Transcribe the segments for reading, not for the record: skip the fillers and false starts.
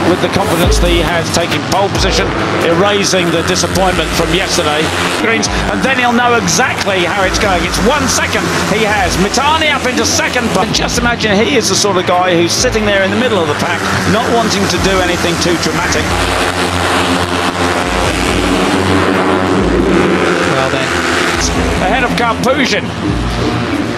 with the confidence that he has, taking pole position, erasing the disappointment from yesterday. Greens, and then he'll know exactly how it's going. It's 1 second he has. Mitani up into second, but just imagine he is the sort of guy who's sitting there in the middle of the pack, not wanting to do anything too dramatic. Well then, ahead of Pujian.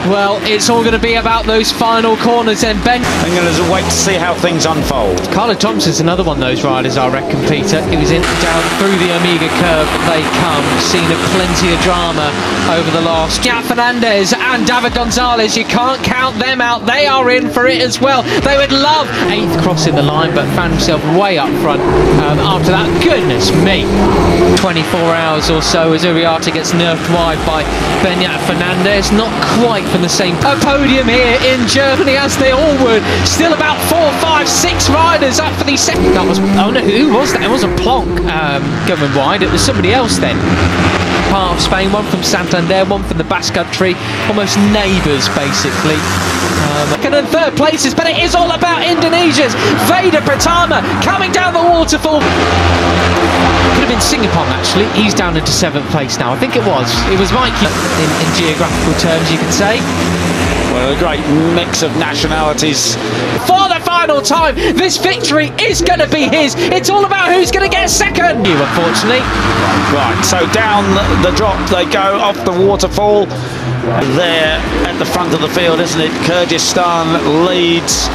Well, it's all going to be about those final corners then, Ben. I'm going to wait to see how things unfold. Carlo Thompson's another one of those riders, I reckon, Peter. He was in down through the Omega curve. They come, seen plenty of drama over the last. Jack Fernandez and David Gonzalez, you can't count them out. They are in for it as well. They would love 8th crossing the line, but found himself way up front after that. Goodness me. 24 hours or so as Uriarte gets nerfed wide by Beñat Fernandez. Not quite from the same podium here in Germany as they all would. Still about 4, 5, 6 riders up for the second. That was, oh no, who was that? It wasn't Plonk going wide, it was somebody else then. Part of Spain, one from Santander, one from the Basque Country, almost neighbours basically. Second and third places, but it is all about Indonesia's Veda Pratama coming down the waterfall. Could have been Singapore actually. He's down into 7th place now. I think it was. It was Mikey in geographical terms, you could say. Well, a great mix of nationalities. For the final time, this victory is going to be his. It's all about who's going to get second. You, unfortunately. Right, so down the drop they go off the waterfall. There at the front of the field, isn't it? Kyrgyzstan leads.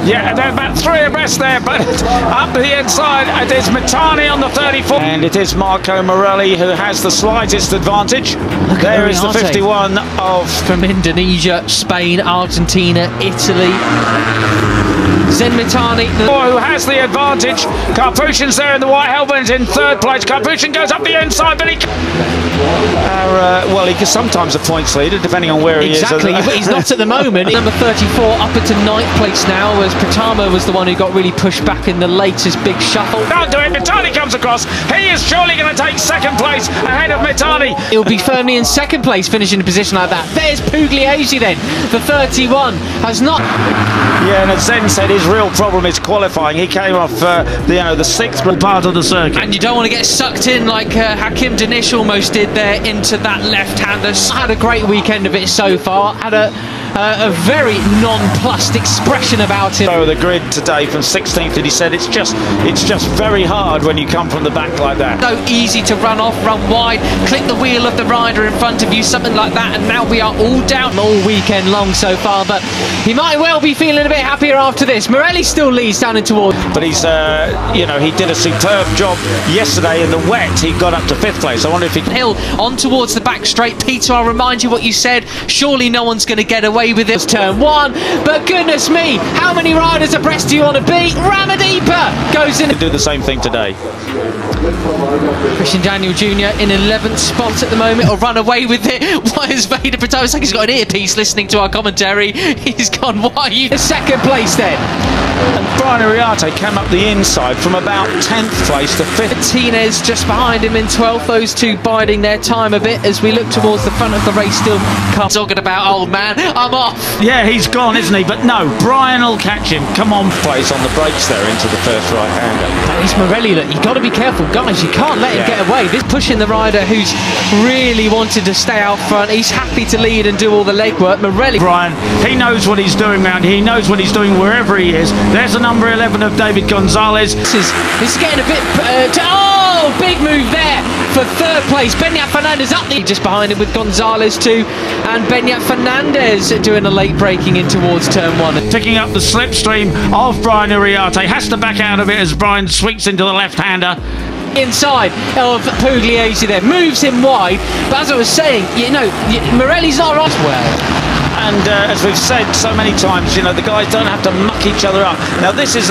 Yeah, they're about 3 abreast there, but up the inside it is Mitani on the 34. And it is Marco Morelli who has the slightest advantage. There is the 51 of... From Indonesia, Spain, Argentina, Italy. Zen Mitani, who has the advantage. Pujian's there in the white helmet in 3rd place. Pujian goes up the inside, but he... well, he can sometimes a points leader, depending on where he is. Exactly, but he's not at the moment. Number 34 up into 9th place now, as Pratama was the one who got really pushed back in the latest big shuffle. Don't do it, Mitani comes across. He is surely going to take 2nd place ahead of Mitani. He'll be firmly in 2nd place, finishing in a position like that. There's Pugliese then, the 31, has not... Yeah, and as Zen said, his real problem is qualifying. He came off the 6th part of the circuit. And you don't want to get sucked in like Hakim Danish almost did there into that left-hander. Had a great weekend of it so far. Had a very nonplussed expression about him. So the grid today from 16th, and he said it's just very hard when you come from the back like that. So easy to run off, run wide, click the wheel of the rider in front of you, something like that, and now we are all down all weekend long so far, but he might well be feeling a bit happier after this. Morelli still leads down in towards. But he's, you know, he did a superb job yesterday in the wet. He got up to 5th place. I wonder if he... Hill on towards the back straight. Peter, I'll remind you what you said. Surely no one's going to get away with it. Turn 1, but goodness me, how many riders abreast do you want to be? Ramadeepa goes in. Do the same thing today. Christian Daniel Jr. in 11th spot at the moment, or run away with it. Why is Veda Pratama? It's like he's got an earpiece listening to our commentary. He's gone, why are you? The 2nd place then. And Brian Uriarte came up the inside from about 10th place to 5th. Martinez just behind him in 12th. Those two biding their time a bit as we look towards the front of the race. Still talking about, old man, I'm off. Yeah, he's gone, isn't he? But no, Brian will catch him. Come on, place on the brakes there into the first right-hander. That is Morelli. Look, you've got to be careful, guys. You can't let him get away. This pushing the rider who's really wanted to stay out front. He's happy to lead and do all the legwork. Morelli. Brian, he knows what he's doing round here. He knows what he's doing wherever he is. There's the number 11 of David Gonzalez. This is getting a bit... oh, big move there for 3rd place. Beñat Fernandez up there, just behind him with Gonzalez too. And Beñat Fernandez doing a late braking in towards turn 1. Picking up the slipstream of Brian Uriarte. Has to back out of it as Brian swings into the left-hander. Inside of Pugliese there, moves him wide, but as I was saying, you know, Morelli's not right well. And as we've said so many times, you know, the guys don't have to muck each other up. Now this is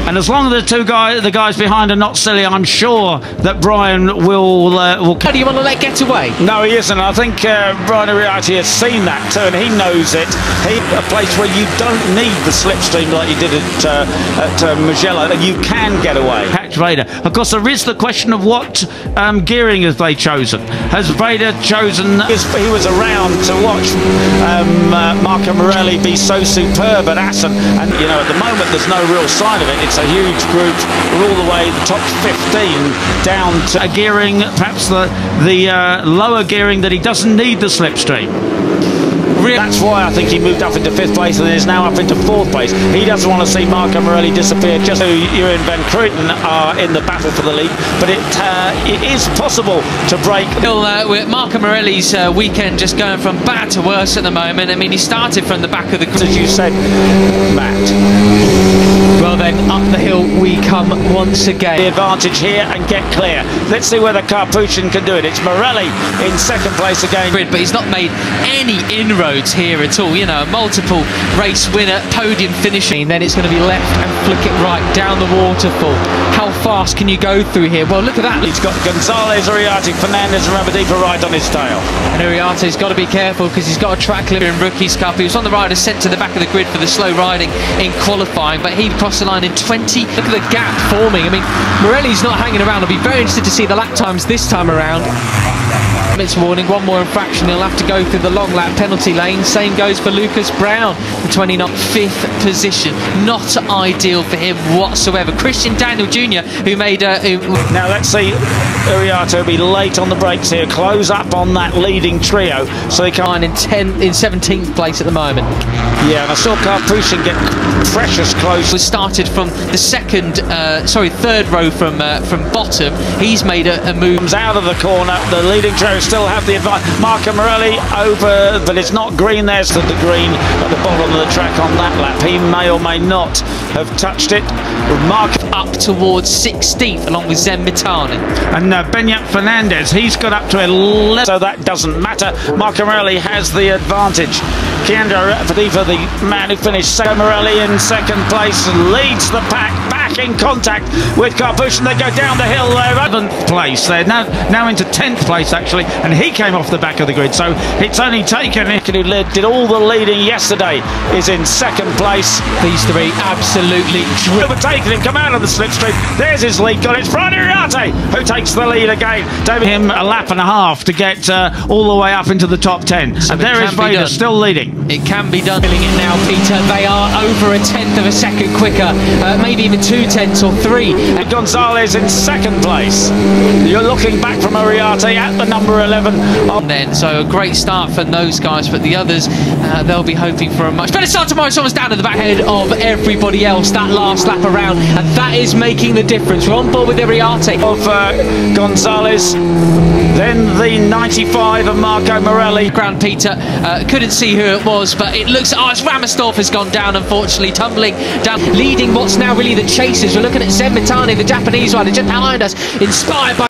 and as long as the guys behind are not silly, I'm sure that Brian will. How do you want to let get away? No, he isn't. I think Brian Uriarte has seen that too, and he knows it. A place where you don't need the slipstream like you did at Mugello, and you can get away. backed Veda. Of course, there is the question of what gearing have they chosen. Has Veda chosen... He was around to watch Marco Morelli be so superb at Assen, and you know, at the moment there's no real sign of it. It's a huge group. We're all the way the top 15 down to a gearing, perhaps the lower gearing, that he doesn't need the slipstream. That's why I think he moved up into 5th place and is now up into 4th place. He doesn't want to see Marco Morelli disappear. Just so Ewan Van Kruyten are in the battle for the lead, but it is possible to break. With Marco Morelli's weekend just going from bad to worse at the moment. I mean, he started from the back of the grid, as you said, Matt. Well then, up the hill we come once again. The advantage here and get clear. Let's see whether Pujian can do it. It's Morelli in 2nd place again. But he's not made any inroads here at all. You know, a multiple race winner, podium finishing. Then it's going to be left and flick it right down the waterfall. How fast can you go through here? Well, look at that. He's got Gonzalez, Uriarte, Fernandez and Ramadipa right on his tail. And Uriarte's got to be careful because he's got a track limit in Rookies Cup. He was on the rider sent to the back of the grid for the slow riding in qualifying, but he crossed the line in 20. Look at the gap forming. I mean, Morelli's not hanging around. I'll be very interested to see the lap times this time around. It's warning, one more infraction, he'll have to go through the long lap penalty lane. Same goes for Lucas Brown, the 29th, 5th position. Not ideal for him whatsoever. Christian Daniel Jr., who made now let's see, Uriarte will be late on the brakes here, close up on that leading trio, so they come in 17th place at the moment. Yeah, and I saw Pujian get precious close. Was started from the third row from bottom. He's made a move. Comes out of the corner, the leading trio still have the advantage. Marco Morelli over, but it's not green. There's the green at the bottom of the track on that lap. He may or may not have touched it. Marco up towards 16th along with Zemmitani. And Benyat Fernandez, he's got up to 11, so that doesn't matter. Marco Morelli has the advantage. Keandro Fadifa, the man who finished second, Morelli in 2nd place, leads the pack, back in contact with Pujian. They go down the hill, they're 11th place. They're now into 10th place actually, and he came off the back of the grid, so it's only taken who did all the leading yesterday is in 2nd place. These three absolutely overtaken him, come out of the slipstream. There's his lead, got it. It's Brian Uriarte who takes the lead again. David him a lap and a half to get all the way up into the top 10. So and there is Veda still leading. It can be done. Feeling it now, Peter. They are over a 1/10 of a second quicker, maybe even 2/10 or 3. Gonzalez in 2nd place. You're looking back from Uriarte at the number 11. Then, so a great start for those guys, but the others, they'll be hoping for a much better start tomorrow. Someone's down at the back head of everybody else that last lap around, and that is making the difference. We're on board with Uriarte. Of Gonzalez, then the 95 of Marco Morelli. Ground Peter, couldn't see who it was, but it looks, it's Ramersdorf has gone down, unfortunately, tumbling down, leading what's now really the chasers. We're looking at Zemmitani, the Japanese rider, just behind us, inspired by